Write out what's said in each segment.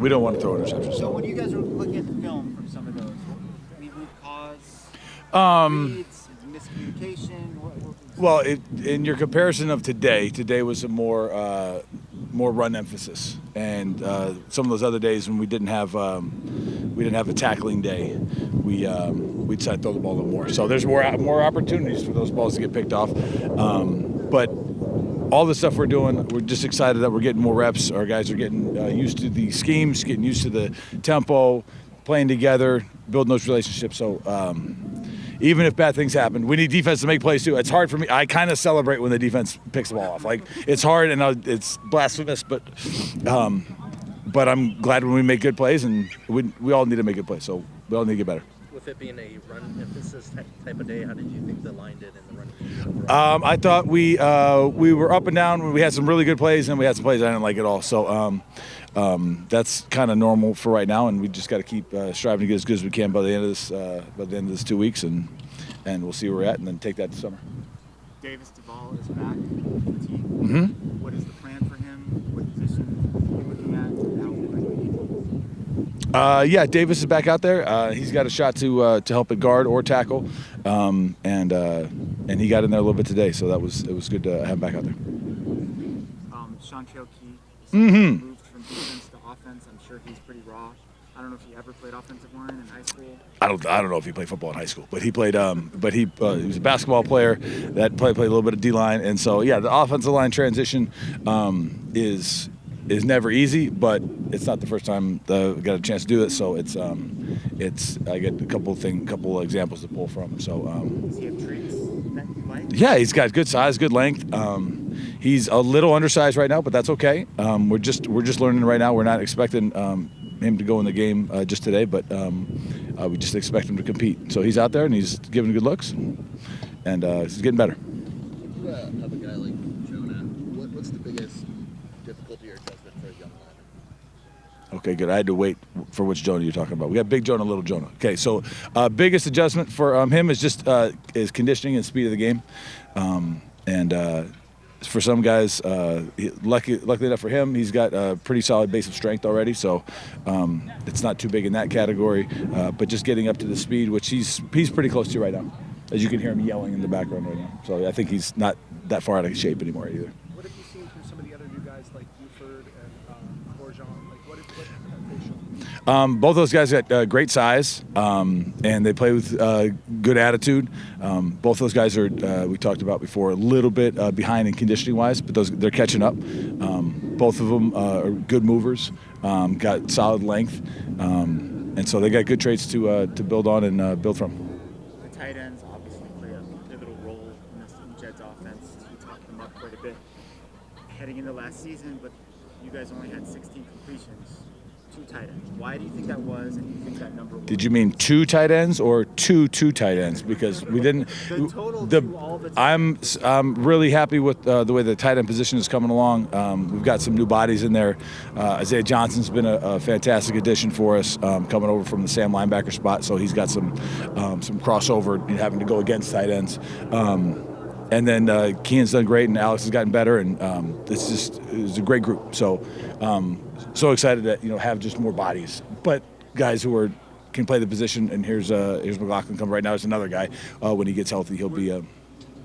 We don't want to throw interceptions. So when you guys are looking at the film from some of those, any root cause, reads, miscommunication? Well, in your comparison of today was a more run emphasis, and some of those other days when we didn't have a tackling day, we decided to throw the ball a little more. So there's more opportunities for those balls to get picked off, but all the stuff we're doing, we're just excited that we're getting more reps. Our guys are getting used to the schemes, getting used to the tempo, playing together, building those relationships. So even if bad things happen, we need defense to make plays too. It's hard for me. I kind of celebrate when the defense picks the ball off. Like, it's hard and it's blasphemous, but I'm glad when we make good plays, and we all need to make good plays. So we all need to get better. With it being a run emphasis type of day, how did you think the line did in the running game? I thought we were up and down. We had some really good plays, and we had some plays I didn't like at all. So that's kind of normal for right now, and we just got to keep striving to get as good as we can by the end of this 2 weeks, and we'll see where we're at, and then take that to summer. Davis Duval is back with the team. Mm-hmm. What is the plan for him? What position are you looking at? Yeah, Davis is back out there. He's got a shot to help at guard or tackle, and he got in there a little bit today, so it was good to have him back out there. Chantrell Key moved from defense to offense. I'm sure he's pretty raw. I don't know if he ever played offensive line in high school. I don't know if he played football in high school, but he played. He was a basketball player that played a little bit of D-line, and so yeah, the offensive line transition is never easy, but it's not the first time I got a chance to do it. So it's I get a couple examples to pull from. So does he have traits that you like? Yeah, he's got good size, good length. He's a little undersized right now, but that's okay. We're just learning right now. We're not expecting him to go in the game just today, but we just expect him to compete. So he's out there and he's giving good looks, and he's getting better. You have a guy like Jonah. What's the biggest difficulty or adjustment for a young lineman? Okay, good. I had to wait for which Jonah you're talking about. We got Big Jonah, Little Jonah. Okay, so biggest adjustment for him is just is conditioning and speed of the game, and for some guys, luckily enough for him, he's got a pretty solid base of strength already, so it's not too big in that category. But just getting up to the speed, which he's pretty close to right now, as you can hear him yelling in the background right now. So I think he's not that far out of shape anymore either. What have you seen from some of the other new guys like Buford and Borjan? Like what have they shown? Both those guys got great size, and they play with good attitude. Both those guys are, we talked about before, a little bit behind in conditioning-wise, but they're catching up. Both of them are good movers, got solid length, and so they got good traits to build on and build from. The tight ends obviously play a pivotal role in Jed's offense. He talked them up quite a bit heading into last season, but you guys only had 16 completions. 2 tight ends. Why do you think that was, and do you think that number was? Did you mean 2 tight ends or two tight ends? Because we didn't. The total to all the tight I'm really happy with the way the tight end position is coming along. We've got some new bodies in there. Isaiah Johnson's been a fantastic addition for us, coming over from the Sam linebacker spot. So he's got some crossover, having to go against tight ends. And then Keenan's done great, and Alex has gotten better, and it's a great group. So excited to have just more bodies, but guys who can play the position. And here's McLaughlin coming right now. There's another guy. When he gets healthy, he'll be.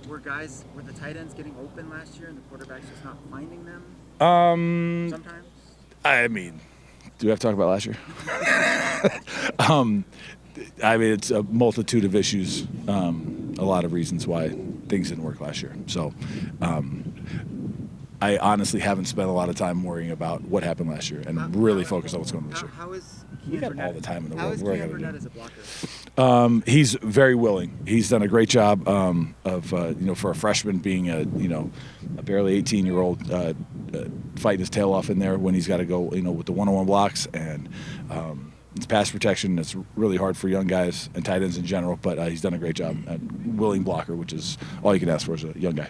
Were the tight ends getting open last year, and the quarterback's just not finding them? Sometimes. I mean, do we have to talk about last year? It's a multitude of issues, a lot of reasons why things didn't work last year. So I honestly haven't spent a lot of time worrying about what happened last year and really focused on what's going on this year. How is We got all the time in the world. How is Kean Burnett as a blocker? He's very willing. He's done a great job for a freshman being a barely 18-year-old fighting his tail off in there when he's got to go with the one-on-one blocks, and it's pass protection. It's really hard for young guys and tight ends in general, but he's done a great job. Willing blocker, which is all you can ask for as a young guy.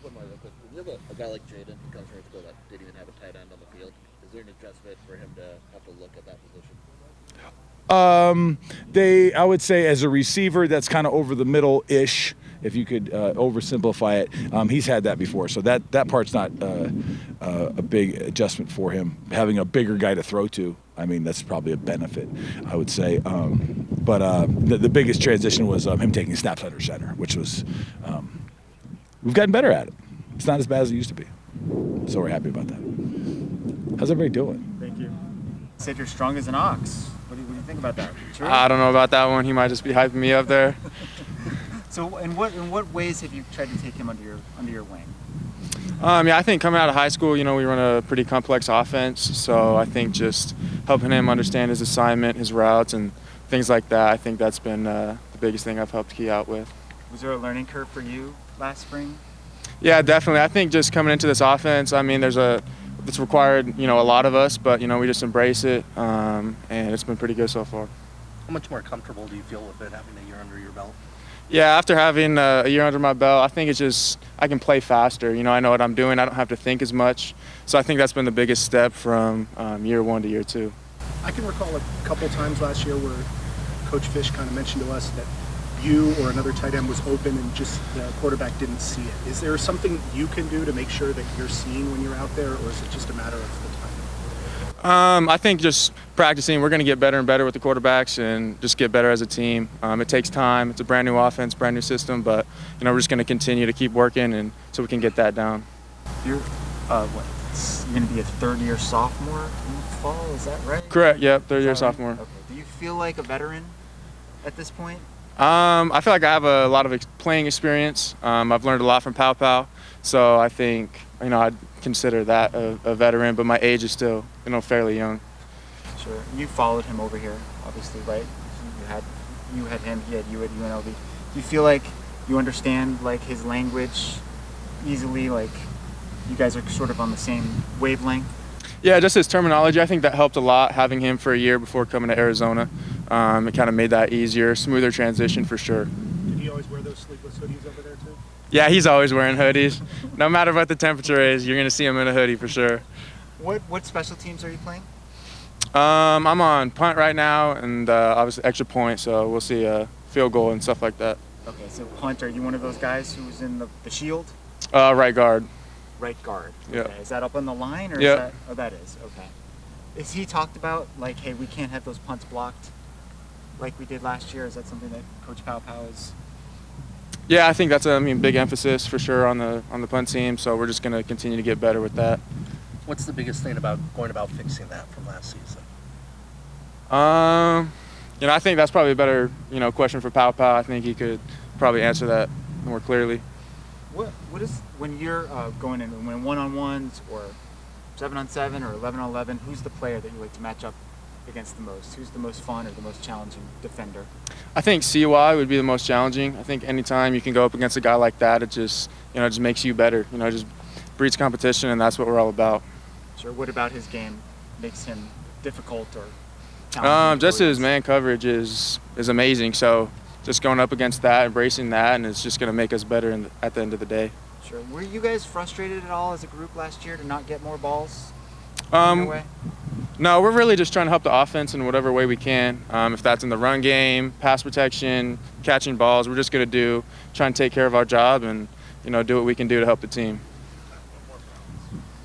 One more real quick. When you have a guy like Jaden who comes from a school that didn't even have a tight end on the field, is there an adjustment for him to have to look at that position? I would say as a receiver, that's kind of over the middle-ish. if you could oversimplify it. He's had that before, so that part's not a big adjustment for him. Having a bigger guy to throw to, I mean, that's probably a benefit, I would say. But the biggest transition was him taking snaps under center, which was we've gotten better at it. It's not as bad as it used to be, so we're happy about that. How's everybody doing? Thank you. You said you're strong as an ox. What do you think about that? True? I don't know about that one. He might just be hyping me up there. So, in what ways have you tried to take him under your wing? Yeah, I think coming out of high school, we run a pretty complex offense. So I think just helping him understand his assignment, his routes, and things like that. I think that's been the biggest thing I've helped Key out with. Was there a learning curve for you last spring? Yeah, definitely. I think just coming into this offense, I mean, it's required, a lot of us, but we just embrace it, and it's been pretty good so far. How much more comfortable do you feel with it having a year under your belt? Yeah, after having a year under my belt, I think it's just I can play faster. I know what I'm doing. I don't have to think as much. So I think that's been the biggest step from year one to year two. I can recall a couple times last year where Coach Fish kind of mentioned to us that you or another tight end was open and just the quarterback didn't see it. Is there something you can do to make sure that you're seen when you're out there, or is it just a matter of the timing? I think just practicing, we're going to get better and better with the quarterbacks and just get better as a team. It takes time. It's a brand new offense, brand new system, but we're just going to continue to keep working and so we can get that down. You're you're going to be a third-year sophomore in the fall. Is that right? Correct. Yep. Third-year Right? sophomore. Okay. Do you feel like a veteran at this point? I feel like I have a lot of playing experience. I've learned a lot from Pow Pow, so I think I'd consider that a veteran, but my age is still fairly young. Sure. You followed him over here, obviously, right? You had him. He had you at UNLV. Do you feel like you understand his language easily? Like you guys are sort of on the same wavelength? Yeah, just his terminology. I think that helped a lot having him for a year before coming to Arizona. It kind of made that easier, smoother transition for sure. Did he always wear those sleeveless hoodies over there too? Yeah, he's always wearing hoodies. No matter what the temperature is, you're going to see him in a hoodie for sure. What special teams are you playing? I'm on punt right now and obviously extra point, so we'll see a field goal and stuff like that. Okay, so punt, are you one of those guys who's in the shield? Right guard. Right guard. Yeah. Okay. Is that up on the line or Yeah. is that? Oh, that is. Okay. Is he talked about hey, we can't have those punts blocked like we did last year? Is that something that Coach Pow Pow is? Yeah, I think that's a big emphasis for sure on the punt team. So we're just going to continue to get better with that. What's the biggest thing about going about fixing that from last season? I think that's probably a better question for Pow Pow. I think he could probably answer that more clearly. What is when you're going in when 1-on-1s or 7-on-7 or 11-on-11? Who's the player that you like to match up against the most? Who's the most fun or the most challenging defender? I think CY would be the most challenging. I think anytime you can go up against a guy like that, it just just makes you better. It just breeds competition, and that's what we're all about. Sure. What about his game makes him difficult or challenging? Just his man coverage is amazing. So just going up against that, embracing that, and it's just going to make us better at the end of the day. Sure. Were you guys frustrated at all as a group last year to not get more balls your way? No, we're really just trying to help the offense in whatever way we can. If that's in the run game, pass protection, catching balls, we're just going to try and take care of our job and do what we can do to help the team.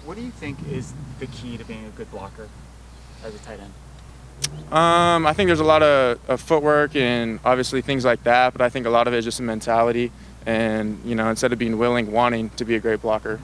What do you think is the key to being a good blocker as a tight end? I think there's a lot of footwork and obviously things like that, but I think a lot of it is just a mentality and, instead of being willing, wanting to be a great blocker.